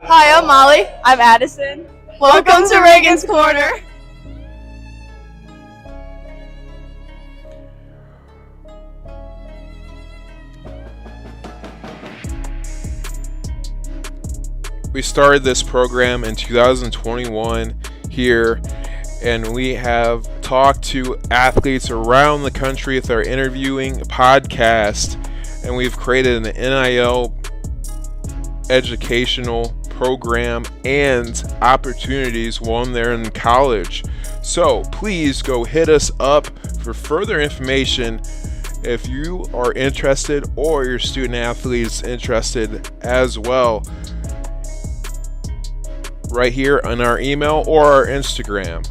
Hi, I'm Molly. I'm Addison. Welcome to Regan's Corner. We started this program in 2021 here, and we have talked to athletes around the country with our interviewing podcast, and we've created an NIL educational program and opportunities while they're in college. So please go hit us up for further information if you are interested or your student athletes interested as well, right here on our email or our Instagram.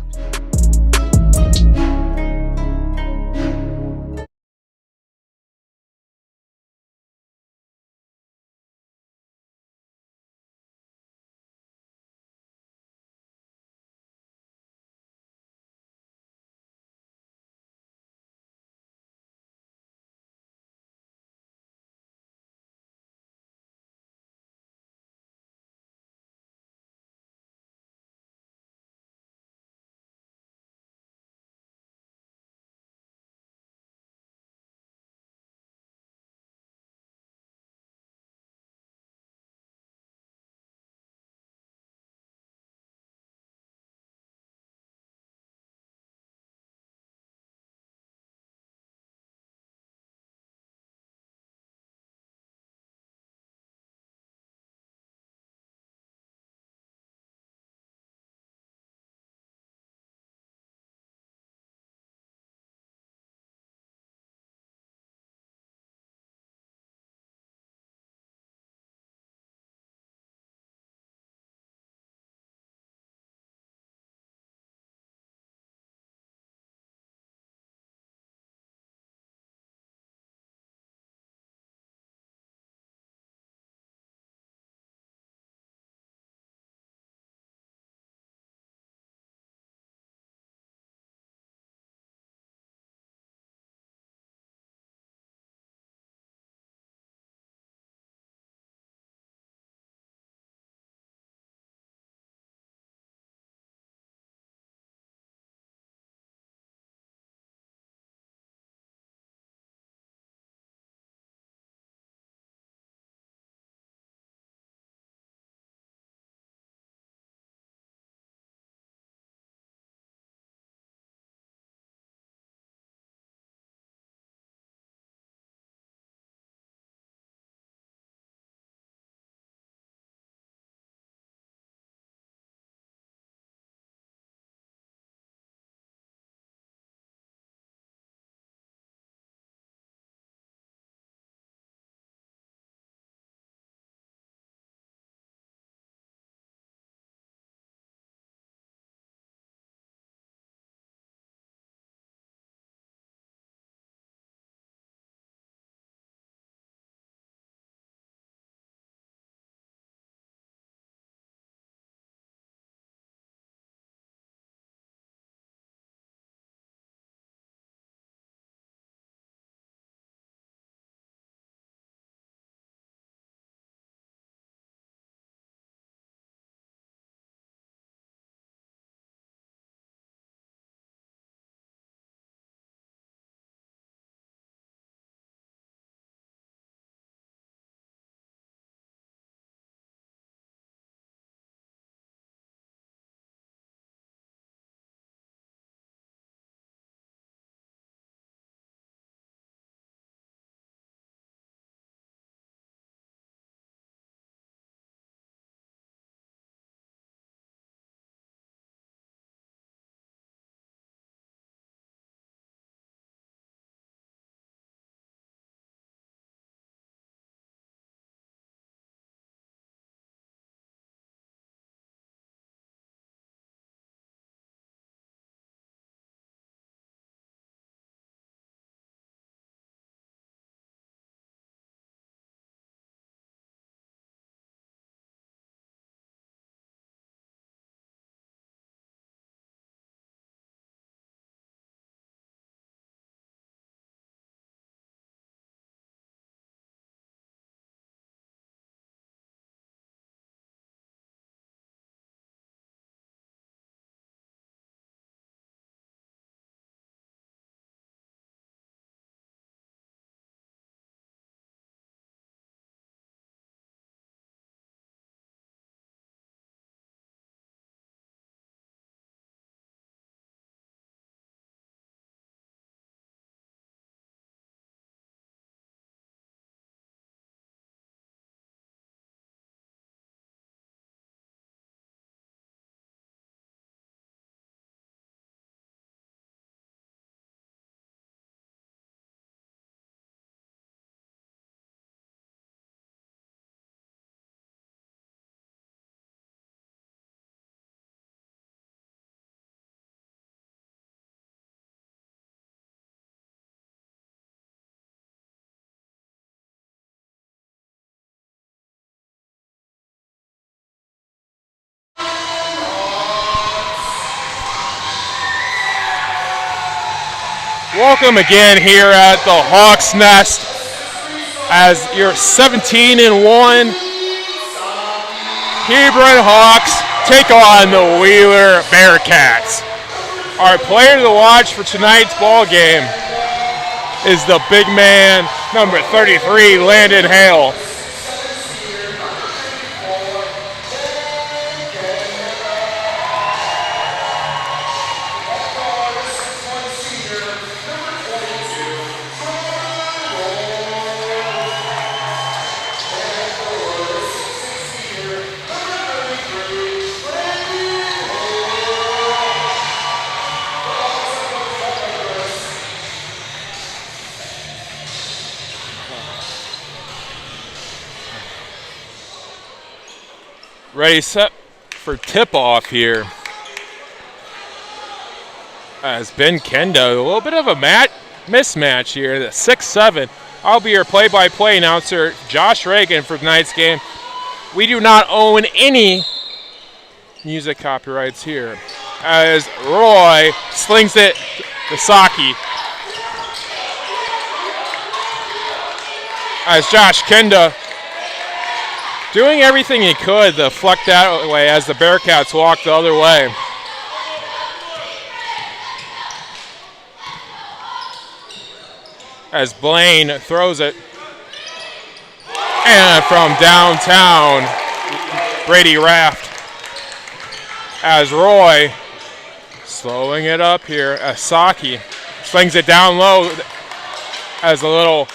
Welcome again here at the Hawks Nest as your 17-1 Hebron Hawks take on the Wheeler Bearcats. Our player to watch for tonight's ball game is the big man, number 33, Landon Hale. Ready, set for tip-off here. As Ben Kendo, a little bit of a mismatch here, the 6'7". I'll be your play-by-play announcer, Josh Regan, for tonight's game. We do not own any music copyrights here. As Roy slings it to Saki. As Josh Kenda doing everything he could to deflect that way as the Bearcats walk the other way. As Blaine throws it. And from downtown, Brady Raft. As Roy slowing it up here. As Saki slings it down low as a little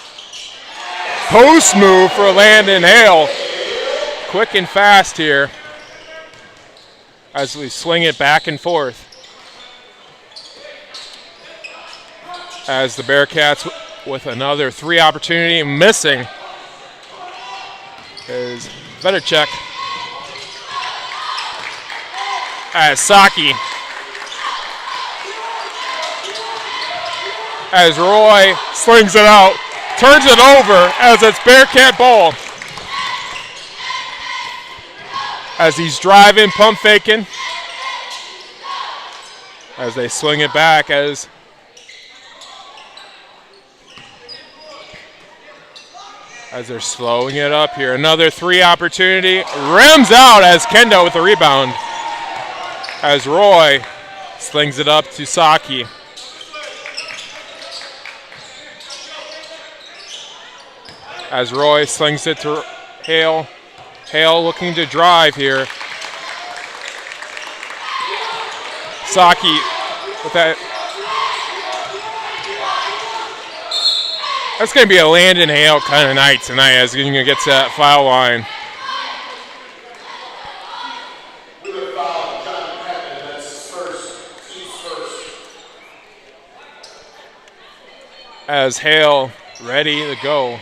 post move for Landon Hale. Quick and fast here as we swing it back and forth. As the Bearcats with another three opportunity missing is Vedacek. As Saki. As Roy slings it out, turns it over as it's Bearcat ball. As he's driving, pump faking. As they swing it back as they're slowing it up here. Another three opportunity. Rims out as Kendo with the rebound. As Roy slings it up to Saki. As Roy slings it to Hale. Hale looking to drive here. Saki with that. That's going to be a Landon Hale kind of night tonight as he's going to get to that foul line. As Hale ready to go.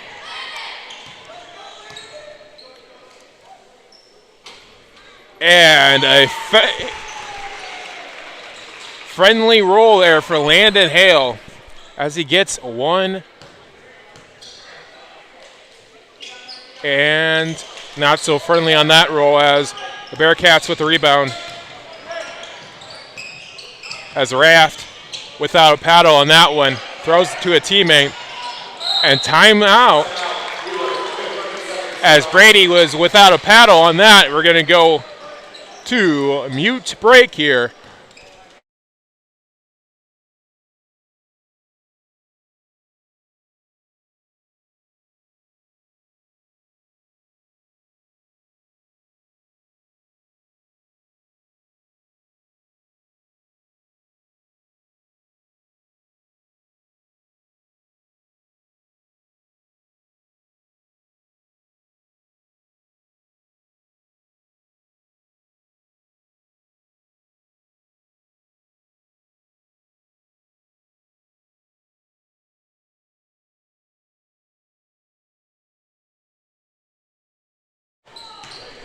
And a friendly roll there for Landon Hale as he gets one. And not so friendly on that roll as the Bearcats with the rebound. As Raft without a paddle on that one. Throws it to a teammate. And timeout. As Brady was without a paddle on that, we're going to go to a mute break here.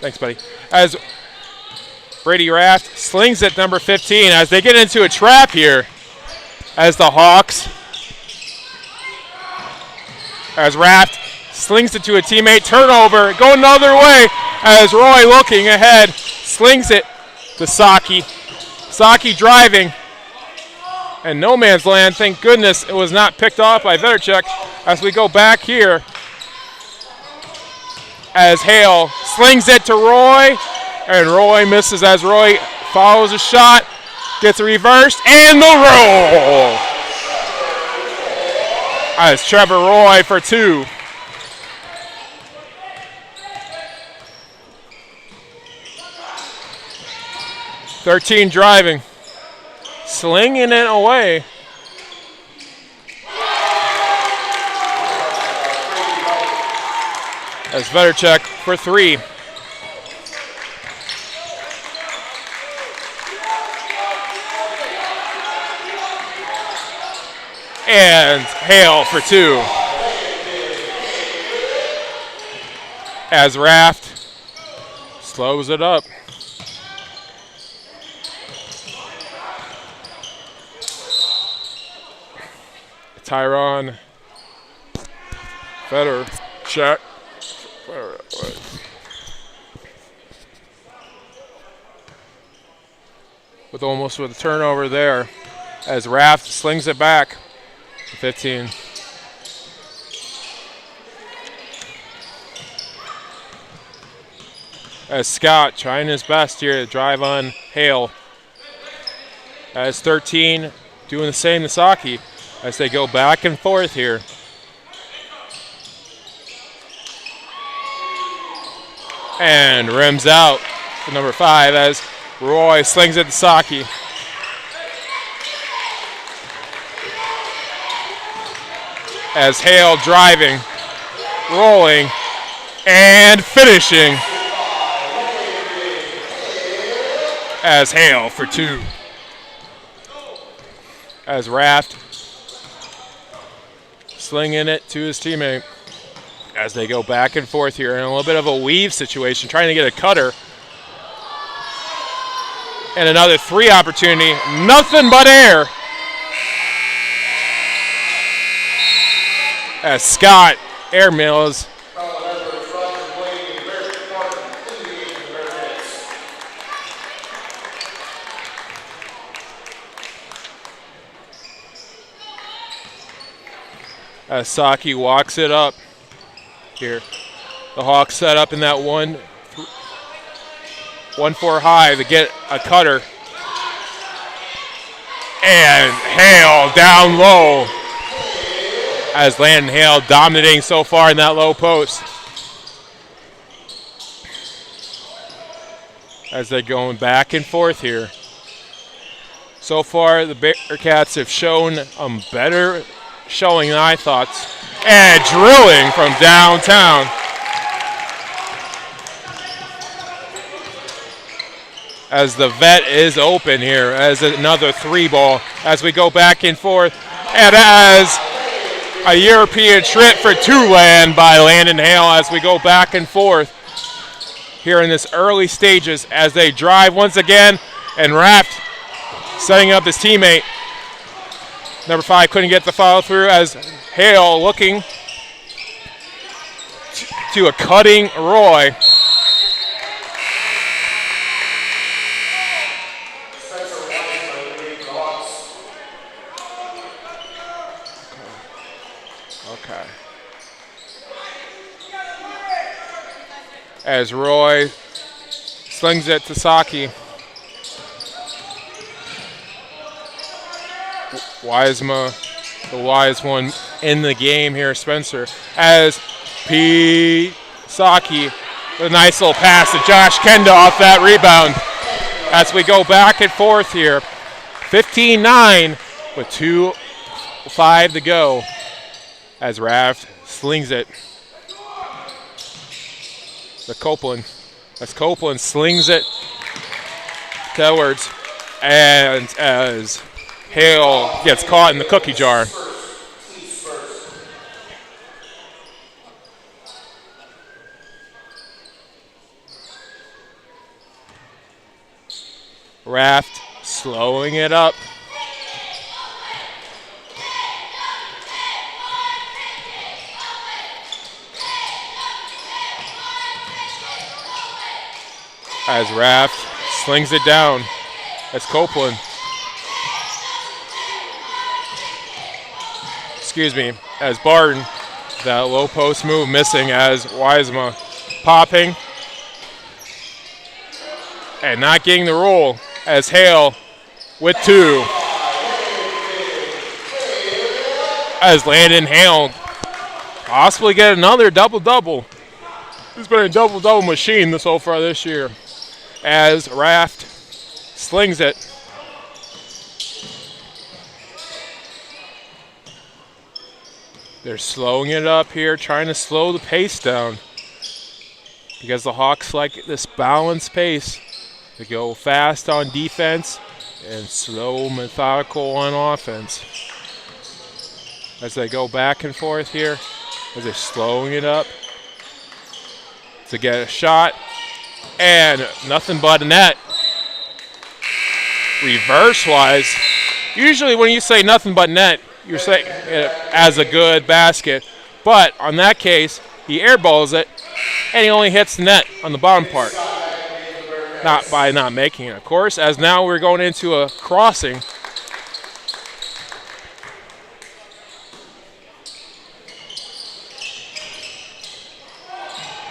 Thanks, buddy. As Brady Raft slings it, number 15, as they get into a trap here. As the Hawks. As Raft slings it to a teammate. Turnover. Going another way. As Roy looking ahead. Slings it to Saki. Saki driving. And no man's land, thank goodness it was not picked off by Vetterchuk as we go back here. As Hale slings it to Roy, and Roy misses as Roy follows a shot, gets reversed, and the roll! As Trevor Roy for 2. .13 driving. Slinging it away. As Vetterchuk for 3. And Hale for 2. As Raft slows it up. Tyron Vetterchuk. With a turnover there as Raft slings it back to 15. As Scott trying his best here to drive on Hale. As 13 doing the same to Saki as they go back and forth here. And rims out for number 5 as Roy slings it to Saki. As Hale driving, rolling, and finishing. As Hale for 2. As Raft slinging it to his teammate. As they go back and forth here in a little bit of a weave situation, trying to get a cutter. And another 3 opportunity, nothing but air. As Scott airmails. As Saki walks it up here. The Hawks set up in that 1-4 high to get a cutter. And Hale down low. As Landon Hale dominating so far in that low post. As they're going back and forth here. So far, the Bearcats have shown a better showing than I thought. And drilling from downtown. As the vet is open here as another 3 ball as we go back and forth. And as a European trip for 2 land by Landon Hale as we go back and forth here in this early stages as they drive once again, and Raft setting up his teammate. Number 5 couldn't get the follow through as Hale looking to a cutting Roy. Okay. As Roy slings it to Saki. Wiesema, the wise one in the game here, Spencer. As P. Saki, a nice little pass to Josh Kenda off that rebound. As we go back and forth here. 15-9 with 2:05 to go. As Raft slings it to Copeland. As Copeland slings it to Edwards. And as Hale gets caught in the cookie jar. Raft slowing it up. As Raft slings it down. As Copeland as Barton. That low post move missing as Wisema popping. And not getting the roll as Hale with 2. As Landon Hale possibly get another double-double. He's been a double-double machine so far this year. As Raft slings it. They're slowing it up here, trying to slow the pace down. Because the Hawks like this balanced pace. They go fast on defense and slow, methodical on offense. As they go back and forth here, as they're slowing it up to get a shot. And nothing but a net. Reverse-wise, usually when you say nothing but net, you're saying it as a good basket. But on that case, he airballs it, and he only hits the net on the bottom part. Not by not making it, of course, as now we're going into a crossing.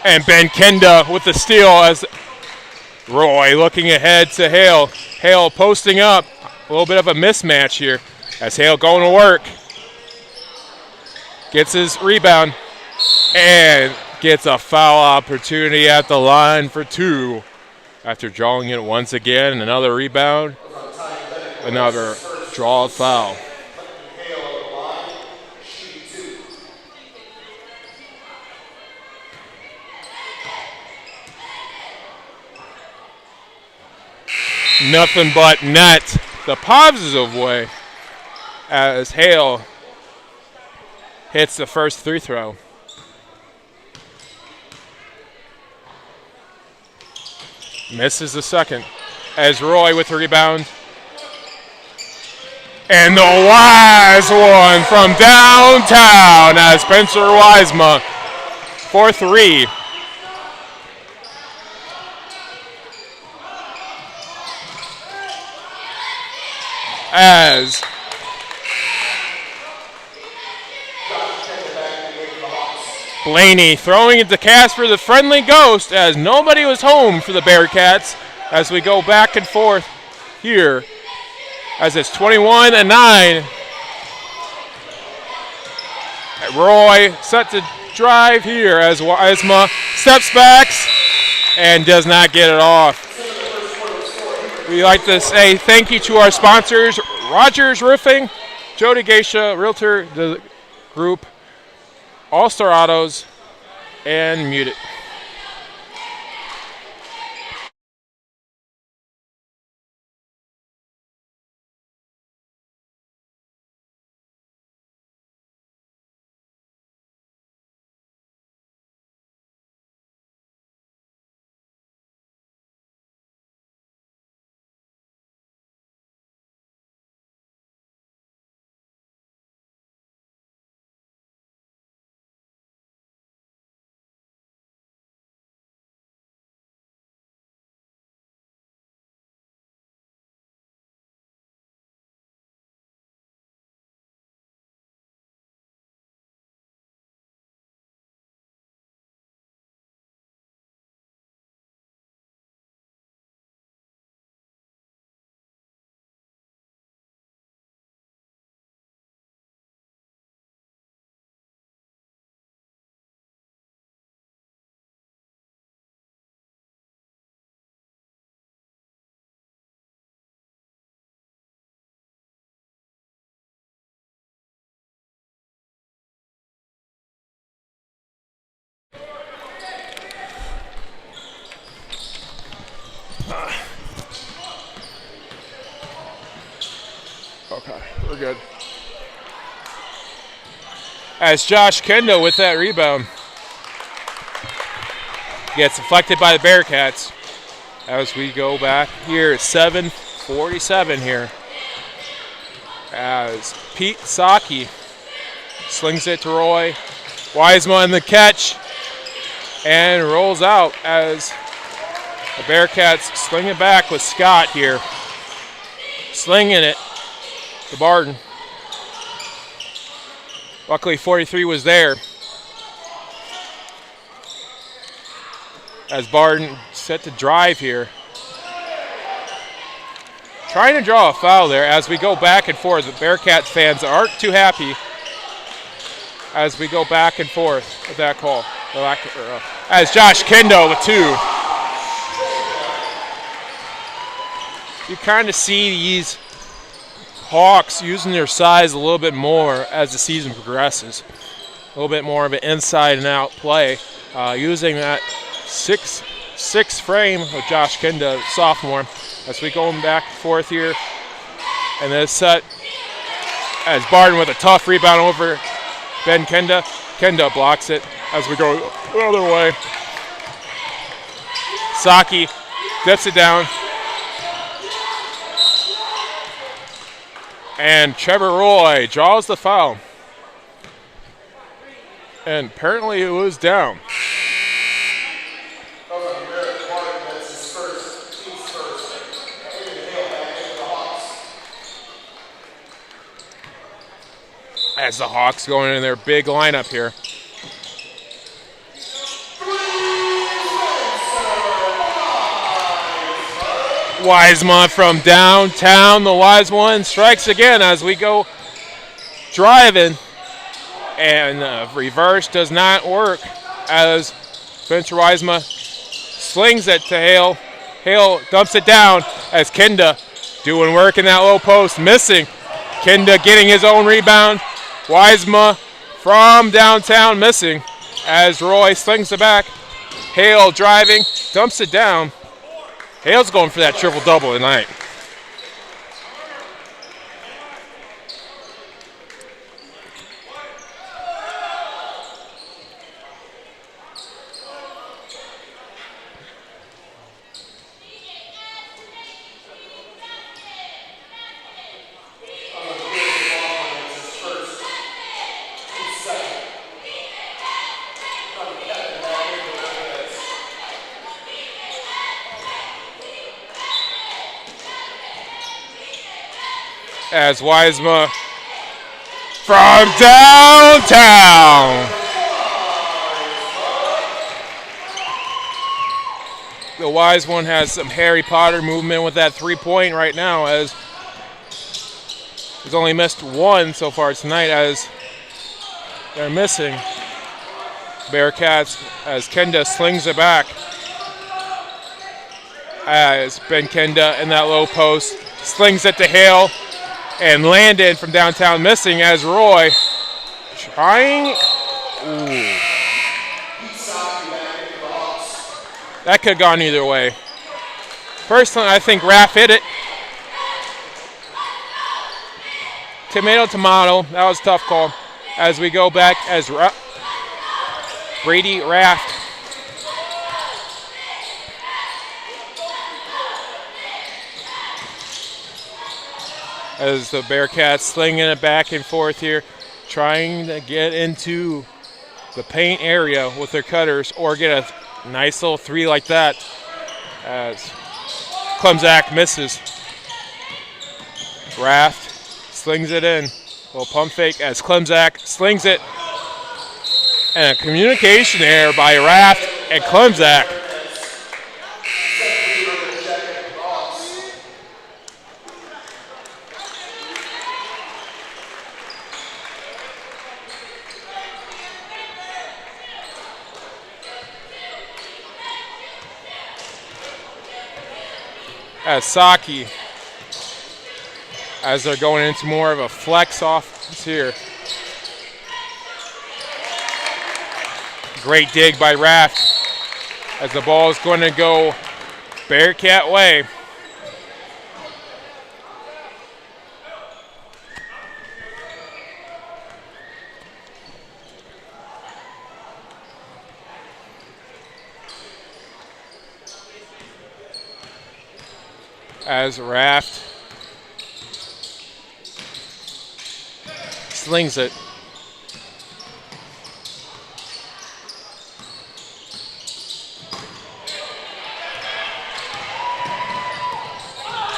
And Ben Kenda with the steal as Roy looking ahead to Hale. Hale posting up. A little bit of a mismatch here as Hale going to work. Gets his rebound and gets a foul opportunity at the line for 2. After drawing it once again, another rebound, another draw foul. Nothing but net the positive way as Hale hits the first free throw. Misses the second as Roy with the rebound. And the wise one from downtown as Spencer Wisema for 3. As Blaney throwing it to Casper, the friendly ghost, as nobody was home for the Bearcats as we go back and forth here as it's 21-9. Roy set to drive here as Wisema steps back and does not get it off. We like to say thank you to our sponsors, Rogers Roofing, Jody Geisha, Realtor, the group, All-Star Autos, and Mute It. Okay, we're good. As Josh Kendo with that rebound gets deflected by the Bearcats. As we go back here, 7:47 here. As Pete Saki slings it to Roy. Wisema in the catch and rolls out as the Bearcats sling it back with Scott here. Slinging it to Barton. Luckily, 43 was there. As Barden set to drive here. Trying to draw a foul there as we go back and forth. The Bearcats fans aren't too happy as we go back and forth with that call. As Josh Kendo with 2. You kind of see these Hawks using their size a little bit more as the season progresses. A little bit more of an inside and out play. Using that 6'6" frame with Josh Kenda, sophomore. As we go back and forth here. And then set as Barden with a tough rebound over Ben Kenda. Kenda blocks it as we go the other way. Saki dips it down. And Trevor Roy draws the foul. And apparently it was down. As the Hawks going in their big lineup here. Wiseman from downtown. The wise one strikes again as we go driving. And reverse does not work as Spencer Wiseman slings it to Hale. Hale dumps it down as Kenda doing work in that low post, missing. Kenda getting his own rebound. Wiseman from downtown missing as Roy slings it back. Hale driving, dumps it down. Hale's going for that triple-double tonight. As Wiseman from downtown. The wise one has some Harry Potter movement with that 3-point right now as he's only missed 1 so far tonight as they're missing. Bearcats as Kenda slings it back. As Ben Kenda in that low post slings it to Hale. And Landon from downtown missing as Roy trying. Ooh. That could have gone either way. Personally, I think Raff hit it. Tomato, tomato. That was a tough call. As we go back as Brady Raft. As the Bearcats slinging it back and forth here, trying to get into the paint area with their cutters or get a nice little 3 like that. As Klemzak misses. Raft slings it in. Little pump fake as Klemzak slings it. And a communication error by Raft and Klemzak. As Saki, as they're going into more of a flex offense here. Great dig by Raft as the ball is going to go Bearcat way. As Raft slings it.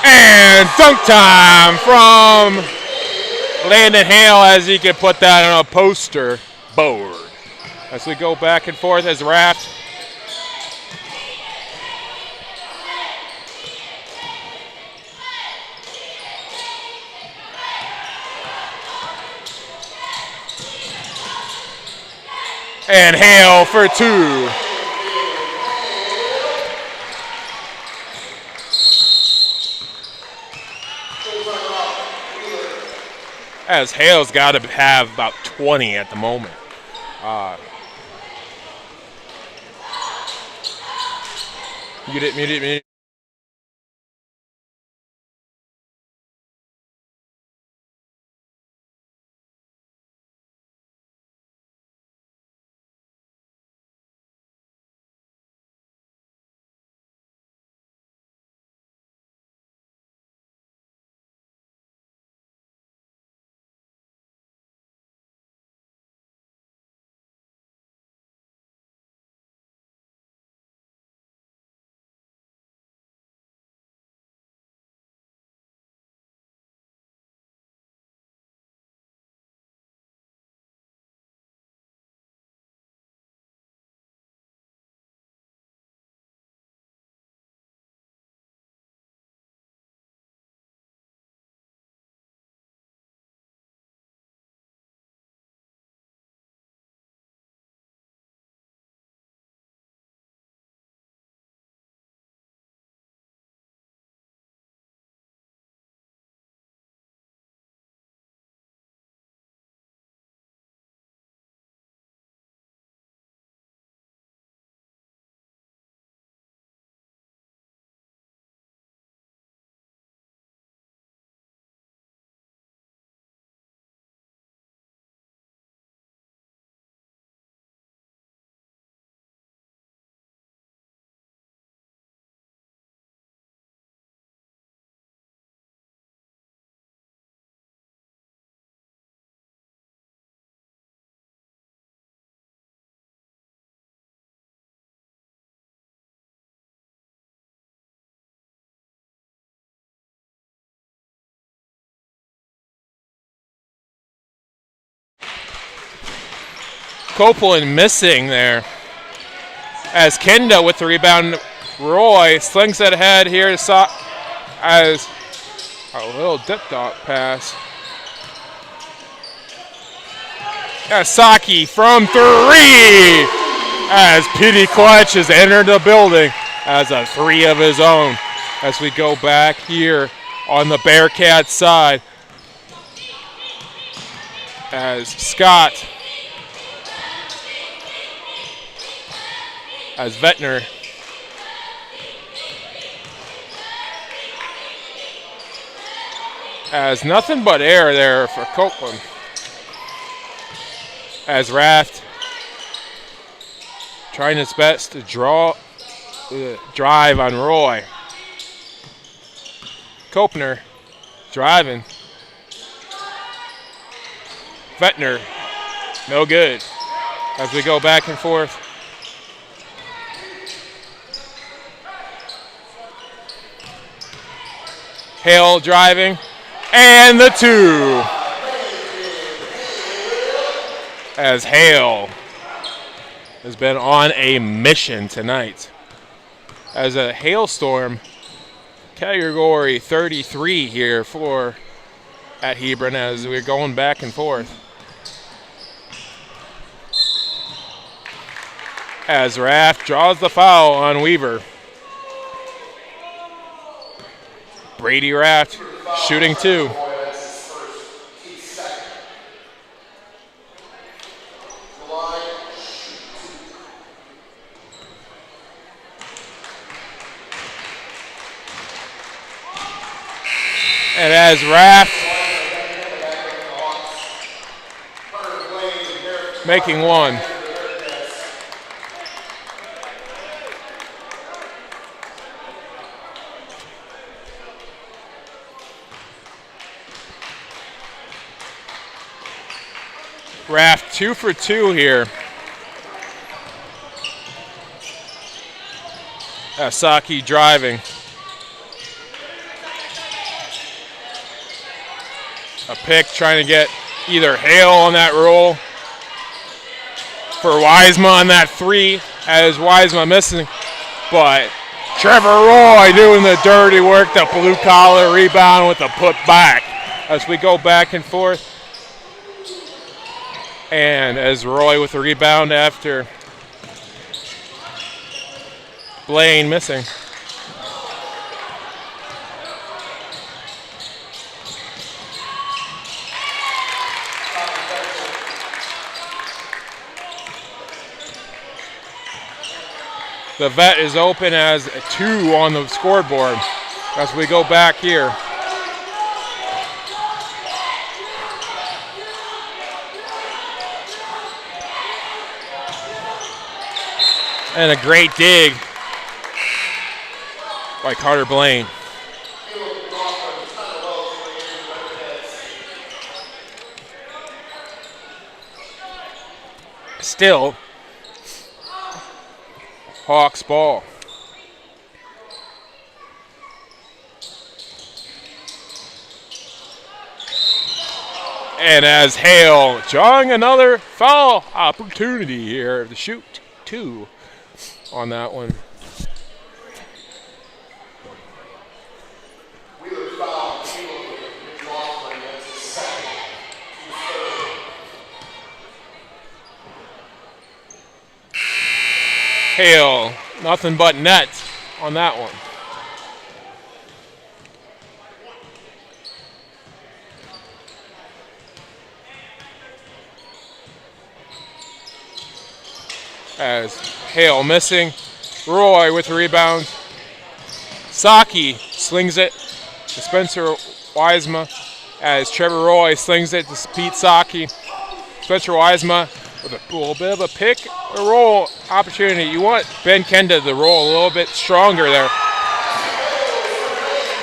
And dunk time from Landon Hale, as he can put that on a poster board. As we go back and forth as Raft. And Hale for 2. As Hale's got to have about 20 at the moment. Mute it. Copeland missing there. As Kenda with the rebound. Roy slings it ahead here as a little dip dot pass. Saki from 3 as Petey Clutch has entered the building as a 3 of his own. As we go back here on the Bearcats side as Scott, as Vettner, as nothing but air there for Copeland. As Raft trying his best to drive on Roy. Kopner driving. Vettner, no good. As we go back and forth. Hale driving, and the 2. As Hale has been on a mission tonight. As a hailstorm, category 33 here at Hebron as we're going back and forth. As Raft draws the foul on Weaver. Brady Raft shooting 2. And as Raft making 1. Raft 2 for 2 here. Saki driving. A pick trying to get either Hale on that roll for Wiesma on that three, as Wiesma missing. But Trevor Roy doing the dirty work, the blue collar rebound with the put back as we go back and forth. And as Roy with the rebound after Blaine missing. The Vet is open as a 2 on the scoreboard as we go back here. And a great dig by Carter Blaine. Still, Hawks ball. And as Hale drawing another foul opportunity here to shoot 2 on that one. Hale, nothing but net on that one. As Hale missing. Roy with the rebound. Saki slings it to Spencer Wiesma as Trevor Roy slings it to Pete Saki. Spencer Wiesma with a little bit of a pick and roll opportunity. You want Ben Kenda to roll a little bit stronger there.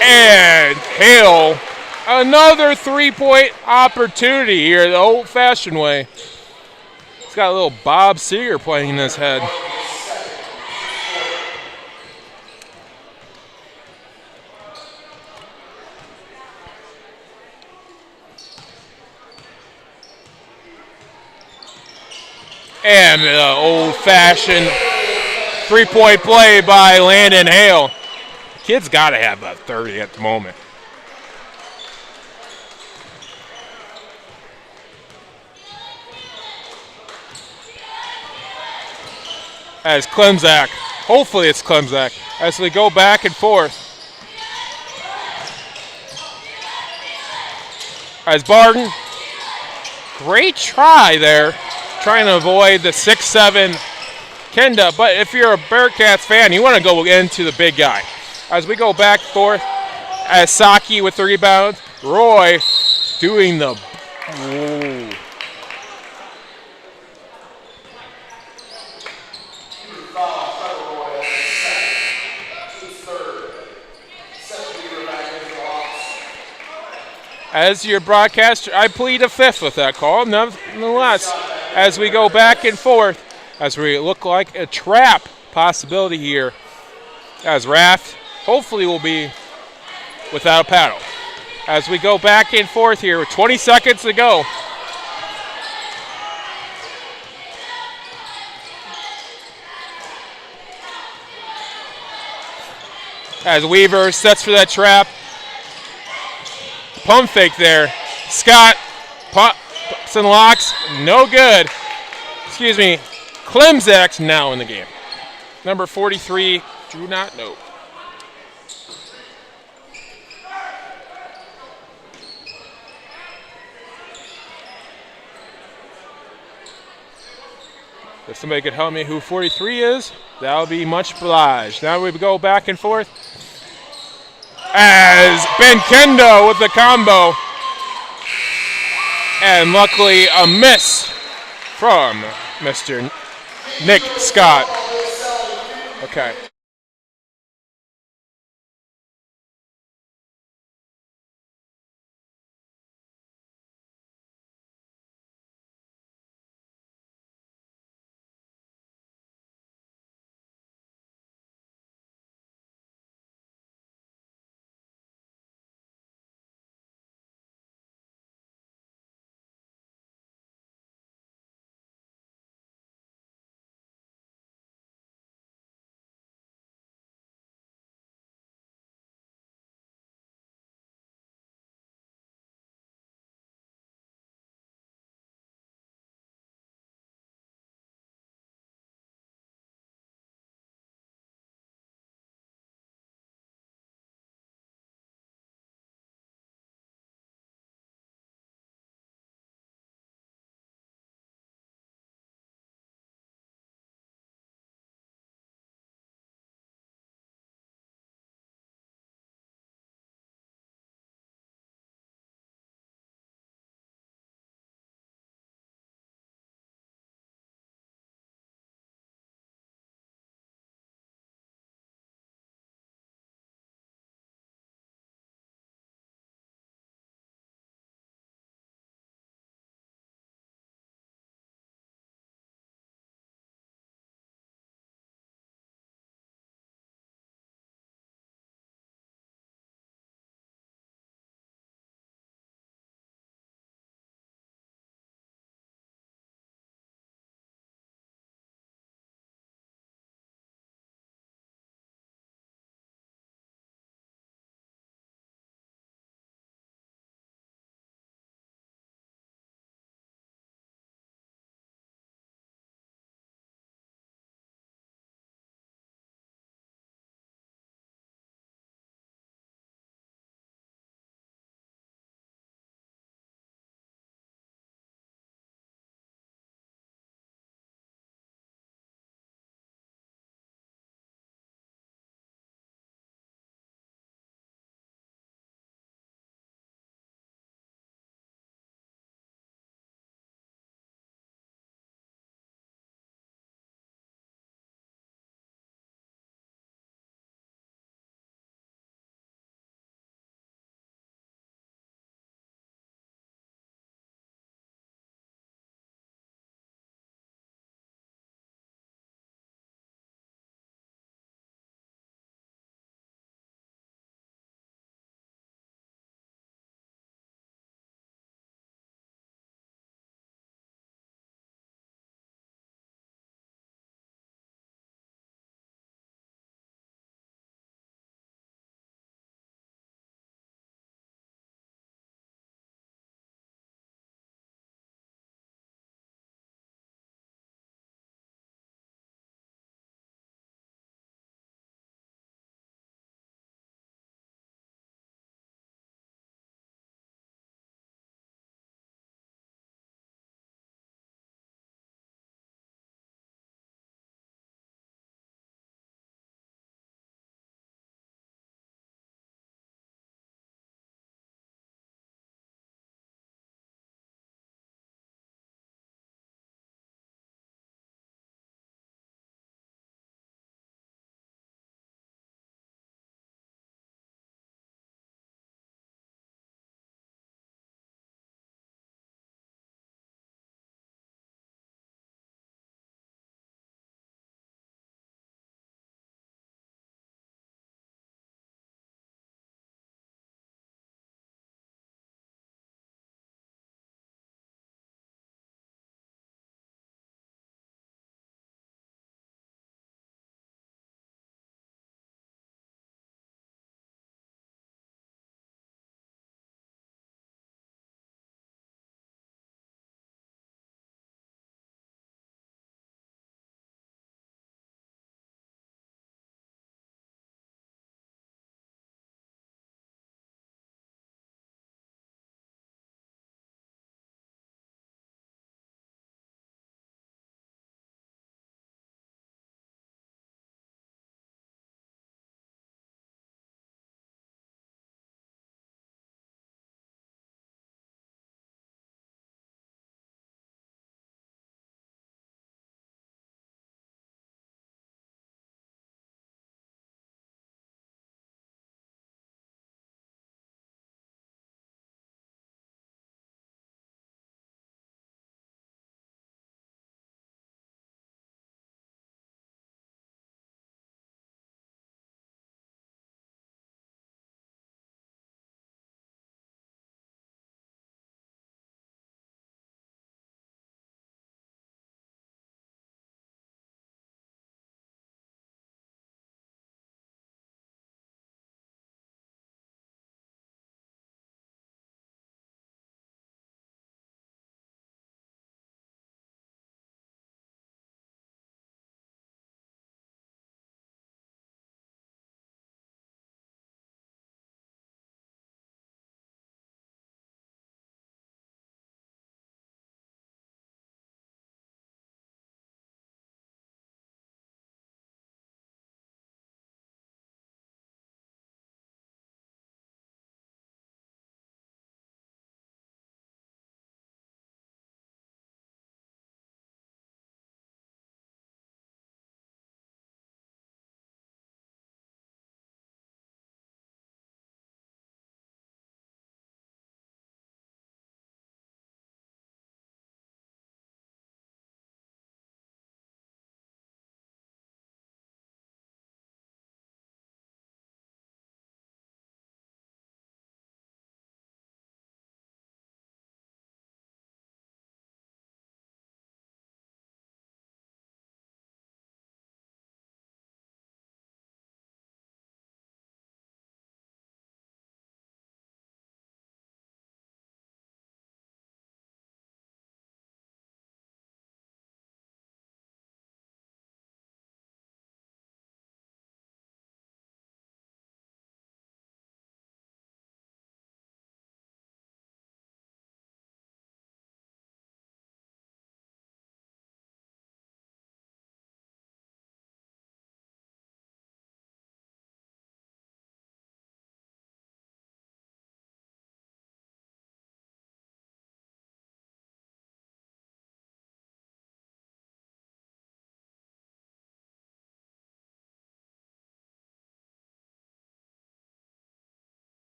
And Hale, another 3-point opportunity here the old-fashioned way. He's got a little Bob Seger playing in his head. And the old-fashioned 3-point play by Landon Hale. Kid's got to have about 30 at the moment. As Klemzak, hopefully it's Klemzak, as we go back and forth. As Barton, great try there, trying to avoid the 6'7" Kenda, but if you're a Bearcats fan, you want to go into the big guy. As we go back and forth, as Saki with the rebound, Roy doing the... Whoa. As your broadcaster, I plead a fifth with that call, nonetheless, as we go back and forth, as we look like a trap possibility here, as Raft hopefully will be without a paddle. As we go back and forth here with 20 seconds to go. As Weaver sets for that trap. Pump fake there. Scott pumps and locks. No good. Excuse me. Klemzak's now in the game. Number 43, Drew Not Note. If somebody could help me who 43 is, that would be much obliged. Now we go back and forth. As Ben Kendo with the combo. And luckily a miss from Mr. Nick Scott. Okay.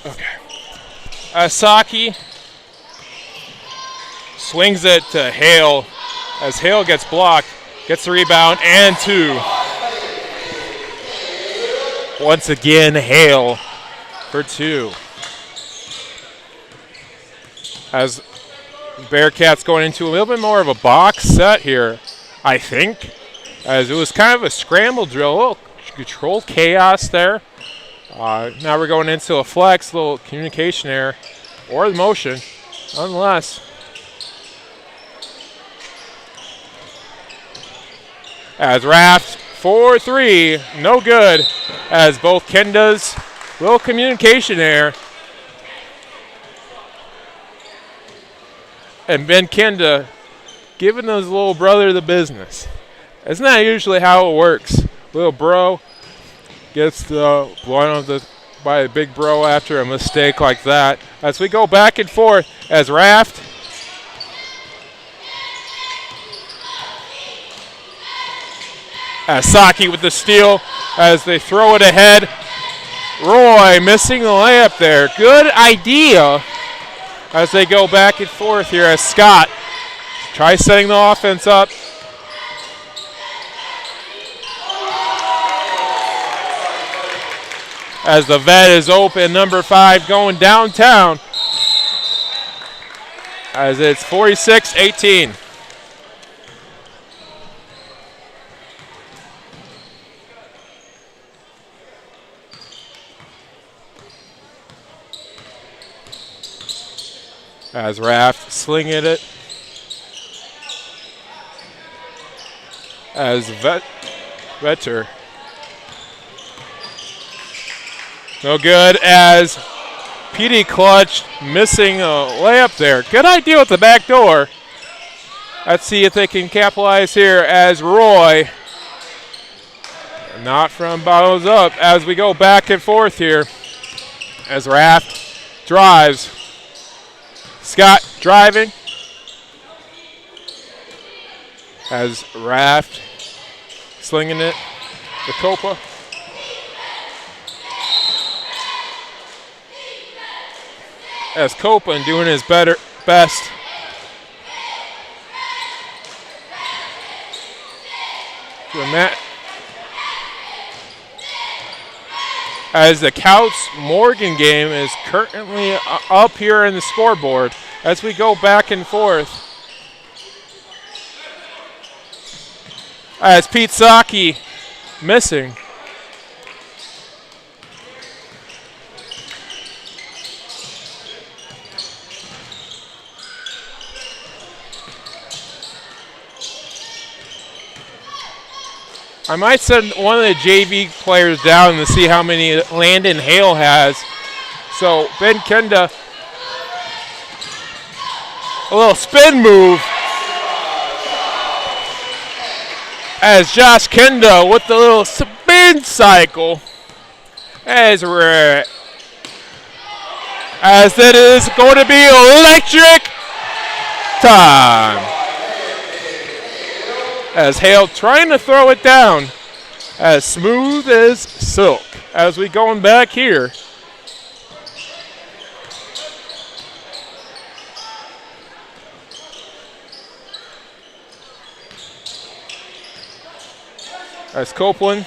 Okay. Asaki swings it to Hale as Hale gets blocked, gets the rebound, and 2. Once again, Hale for 2. As Bearcats going into a little bit more of a box set here, I think, as it was kind of a scramble drill, a little controlled chaos there. Now we're going into a flex, little communication error, or the motion, nonetheless. As Raft 4-3, no good, as both Kenda's little communication error. And Ben Kenda giving his little brother the business. Isn't that usually how it works? Little bro gets blown up by a big bro after a mistake like that. As we go back and forth, as Raft Saki with the steal as they throw it ahead. Roy missing the layup there. Good idea as they go back and forth here as Scott tries setting the offense up. As the vet is open, number 5 going downtown. As it's 46-18. As Raft slinging it. As Vetter. No good as PD Clutch missing a layup there. Good idea with the back door. Let's see if they can capitalize here as Roy. Not from bottoms up as we go back and forth here. As Raft drives. Scott driving. As Raft slinging it to Copa. As Copeland doing his best. As the Couts Morgan game is currently up here in the scoreboard as we go back and forth. As Pete Saki missing. I might send one of the JV players down to see how many Landon Hale has. So Ben Kenda, a little spin move. As Josh Kenda with the little spin cycle. As that is going to be electric time. As Hale trying to throw it down as smooth as silk as we going back here. As Copeland.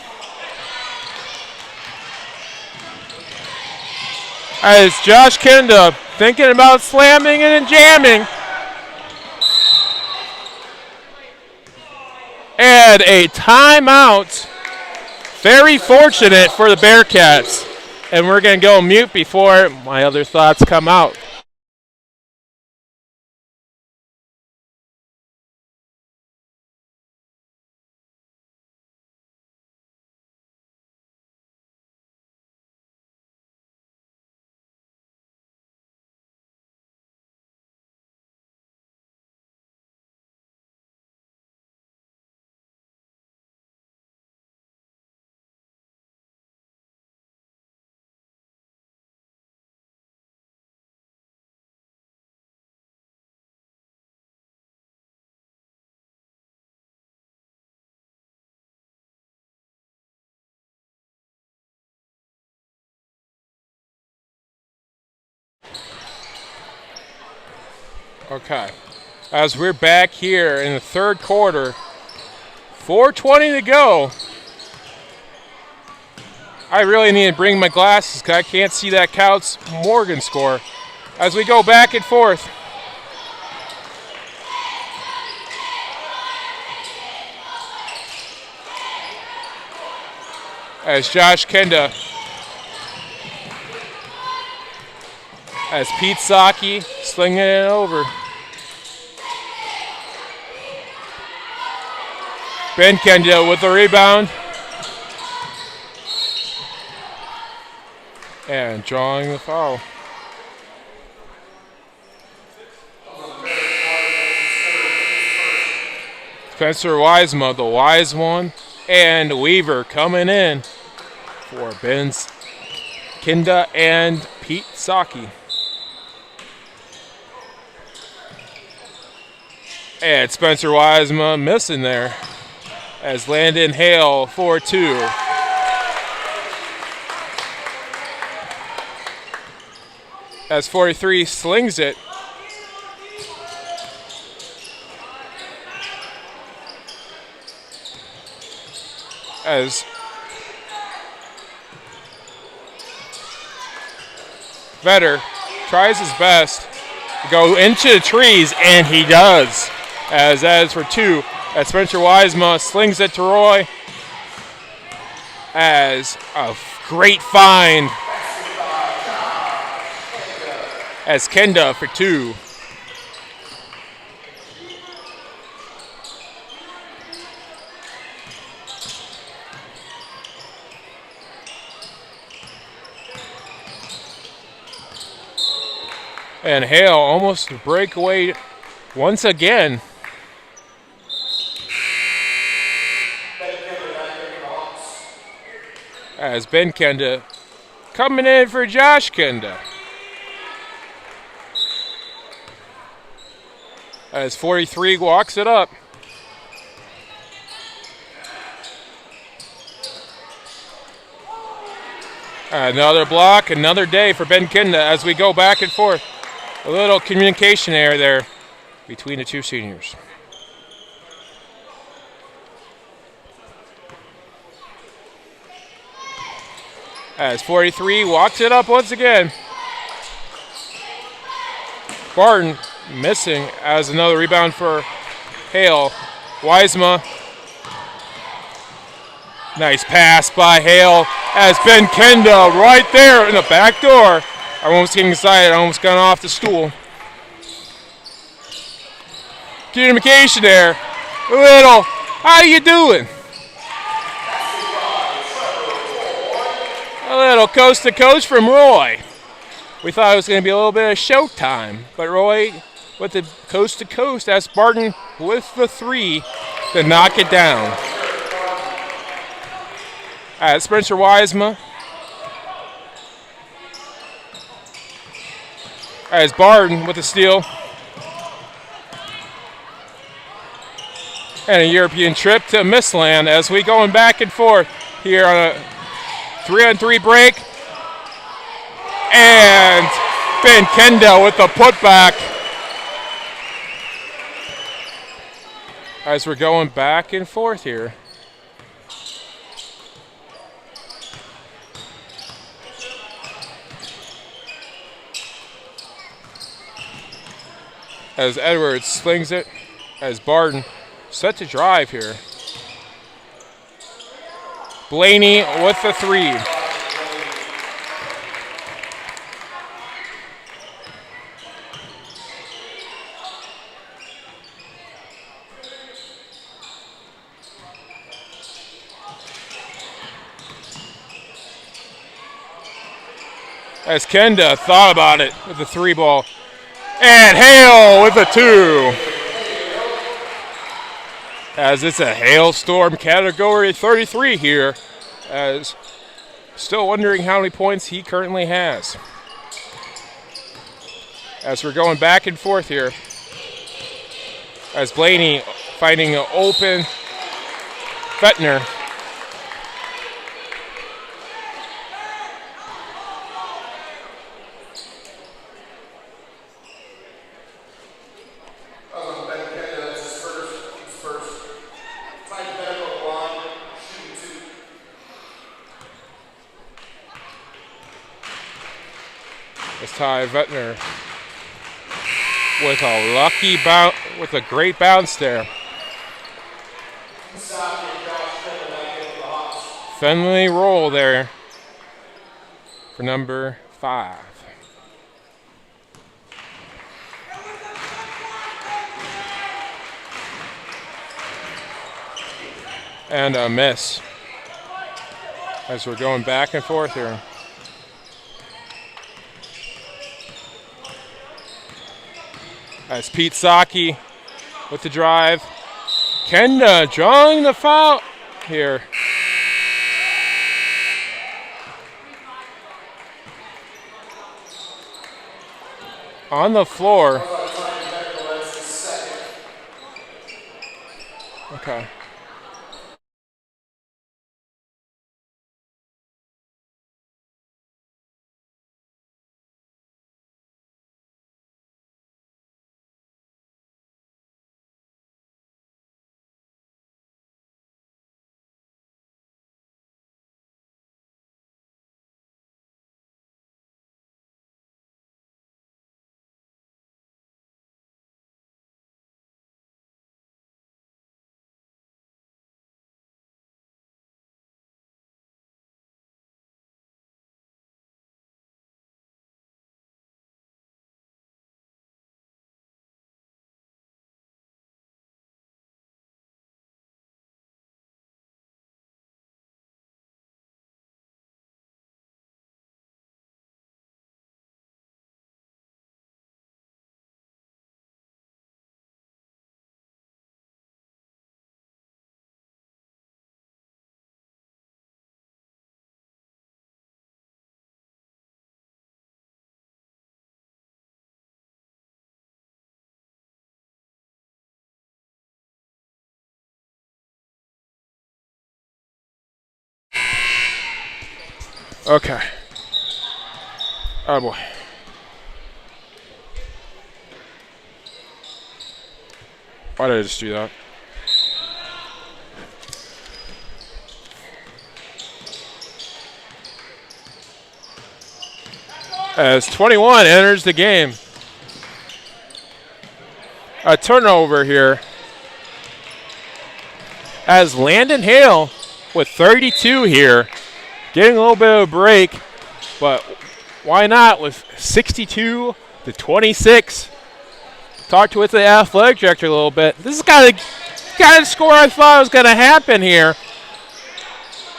As Josh Kenda thinking about slamming and jamming. And a timeout. Very fortunate for the Bearcats. And we're going to go mute before my other thoughts come out. Okay. As we're back here in the third quarter, 4:20 to go. I really need to bring my glasses because I can't see that Couts Morgan score. As we go back and forth. As Josh Kenda, as Pete Saki slinging it over. Ben Kenda with the rebound. And drawing the foul. Spencer Wiesema, the wise one, and Weaver coming in for Ben's Kenda and Pete Saki. And Spencer Wiesema missing there as Landon Hale 4-2. As 43 slings it. As Vetter tries his best to go into the trees, and he does. As that is for two. As Spencer Wiesema slings it to Roy. As a great find. As Kenda for two. And Hale almost to break away once again. As Ben Kenda coming in for Josh Kenda. As 43 walks it up. Another block, another day for Ben Kenda as we go back and forth. A little communication error there between the two seniors. As 43 walks it up once again. Barton missing as another rebound for Hale. Wiesema. Nice pass by Hale as Ben Kenda right there in the back door. I almost getting excited. I almost got off the stool. Communication there. A little, how you doing? A little coast to coast from Roy. We thought it was going to be a little bit of showtime, but Roy with the coast to coast as Barton with the three to knock it down. Spencer Wiesema. As Barton with the steal. And a European trip to Missland as we going back and forth here on a 3-on-3 break. And Ben Kenda with the putback. As we're going back and forth here. As Edwards slings it, as Barton set to drive here. Blaney with the three. As Kenda thought about it with the three ball. And Hale with the two. As it's a hailstorm category 33 here. As still wondering how many points he currently has. As we're going back and forth here. As Blaney finding an open Fettner. It's Ty Vettner with a lucky bounce, with a great bounce there. Finley roll there for number 5. And a miss as we're going back and forth here. As Pete Saki with the drive. Kenda drawing the foul here. On the floor. Okay. Okay. Oh boy. Why did I just do that? As 21 enters the game. A turnover here. As Landon Hale with 32 here. Getting a little bit of a break, but why not with 62 to 26? Talked with the athletic director a little bit. This is kind of score I thought was going to happen here.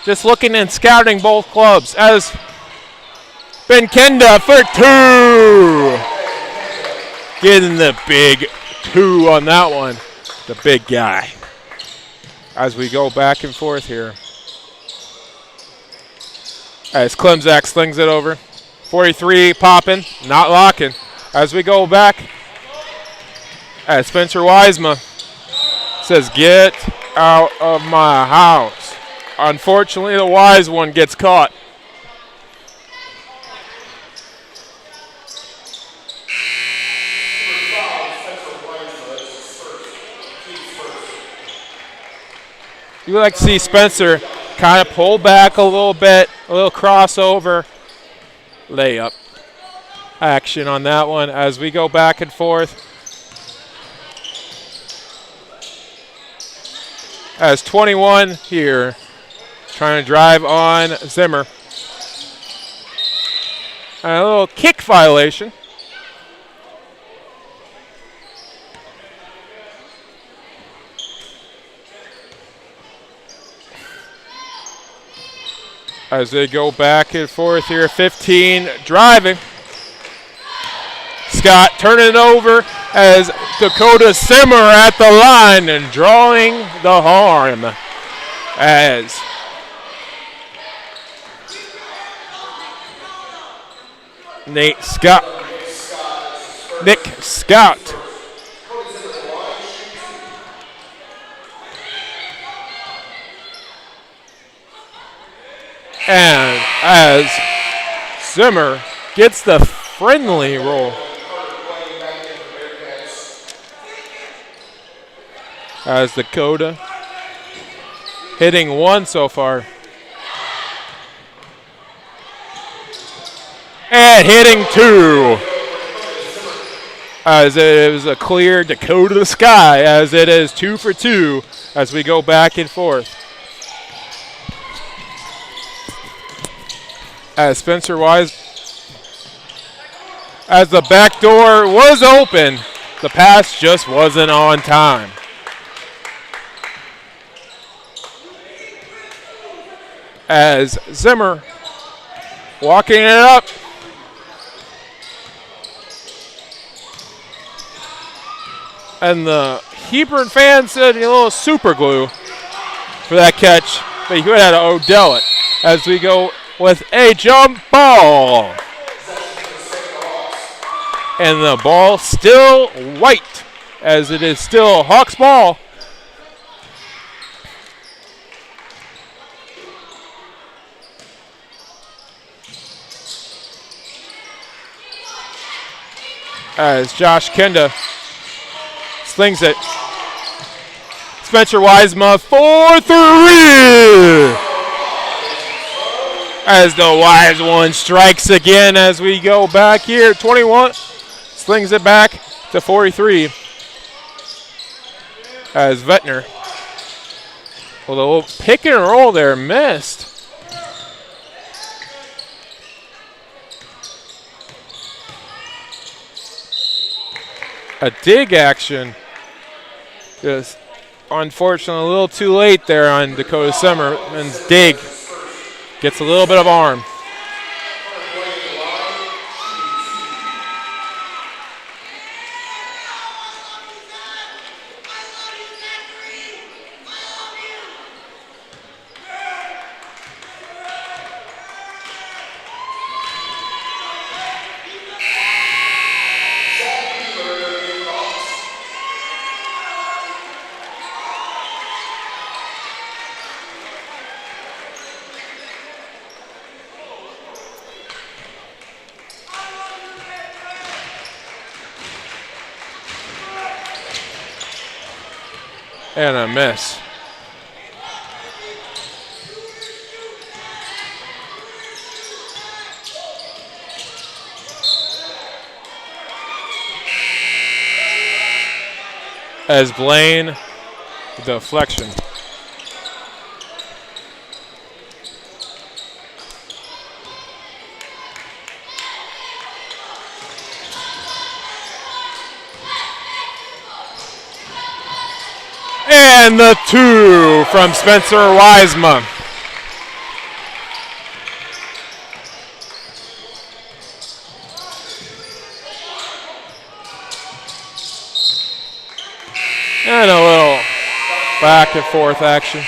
Just looking and scouting both clubs as Ben Kenda for 2. Getting the big 2 on that one. The big guy. As we go back and forth here. As Klemzak slings it over. 43 popping, not locking. As we go back, as Spencer Wiesema says, "Get out of my house." Unfortunately, the wise one gets caught. You would like to see Spencer kind of pull back a little bit, a little crossover, layup action on that one as we go back and forth. As 21 here, trying to drive on Zimmer. And a little kick violation. As they go back and forth here, 15 driving. Scott turning it over as Dakota Simmer at the line and drawing the harm. As Nick Scott. And as Zimmer gets the friendly roll. As Dakota hitting 1 so far. And hitting 2. As it was a clear Dakota sky, as it is 2 for 2 as we go back and forth. As Spencer Wise, as the back door was open, the pass just wasn't on time. As Zimmer walking it up. And the Hebron fans said a little super glue for that catch, but he could have had to Odell it as we go with a jump ball. And the ball still white, as it is still Hawks ball. As Josh Kenda slings it. Spencer Wisema for 3. As the wise one strikes again as we go back here. 21 slings it back to 43. As Vettner with a little pick and roll there, missed. A dig action. Just unfortunately a little too late there on Dakota Zimmerman's dig. Gets a little bit of arm. And a miss. As Blaine, deflection. And the 2 from Spencer Wisema. And a little back and forth action.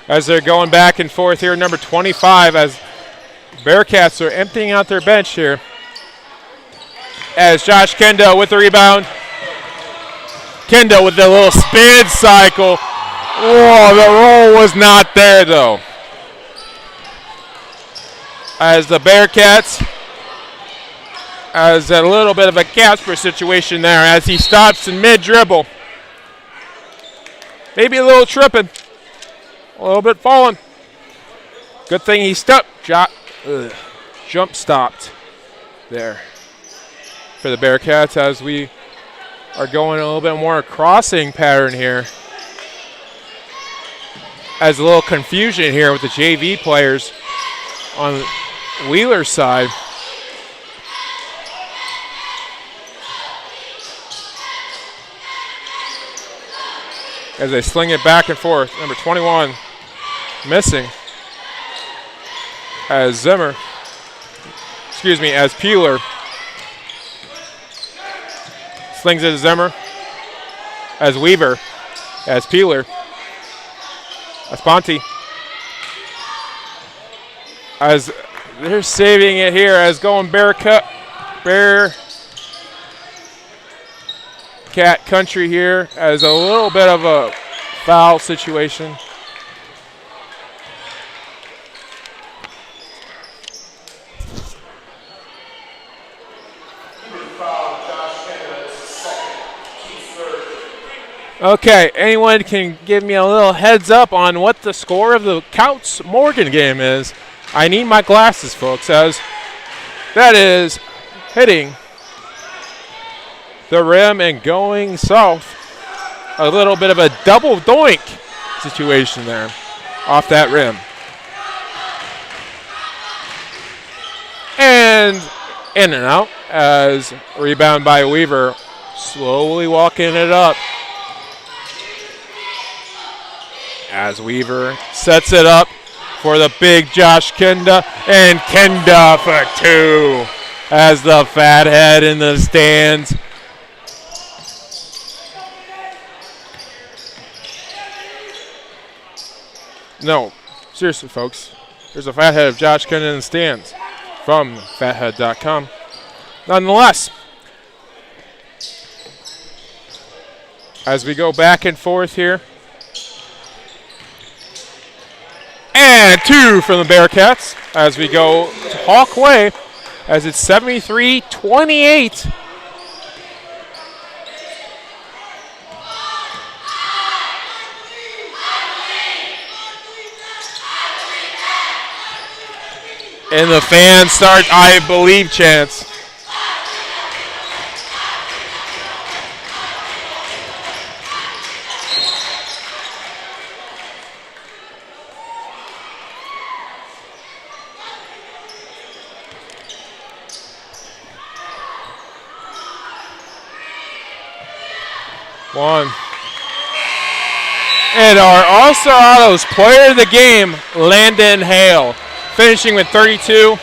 As they're going back and forth here, number 25, as Bearcats are emptying out their bench here. As Josh Kenda with the rebound. Kenda with the little spin cycle. Whoa, the roll was not there though. As the Bearcats, as a little bit of a Casper situation there as he stops in mid-dribble. Maybe a little tripping. A little bit falling. Good thing he stopped. Jump stopped there for the Bearcats as we are going a little bit more crossing pattern here. As a little confusion here with the JV players on Wheeler's side. As they sling it back and forth. Number 21 missing. As Zimmer, as Peeler slings it to Zimmer. As Weaver, as Peeler Asponti. As they're saving it here as going Bearcat country here as a little bit of a foul situation. Okay, anyone can give me a little heads up on what the score of the Couts Morgan game is? I need my glasses, folks, as that is hitting the rim and going south. A little bit of a double doink situation there off that rim. And in and out as rebound by Weaver, slowly walking it up. As Weaver sets it up for the big Josh Kenda, and Kenda for two as the fathead in the stands. No, seriously, folks, there's a fathead of Josh Kenda in the stands from fathead.com. Nonetheless, as we go back and forth here, and two from the Bearcats as we go to Hawk Way as it's 73-28. And the fans start, I believe, chants. One. And our All-Star Autos player of the game, Landon Hale, finishing with 32.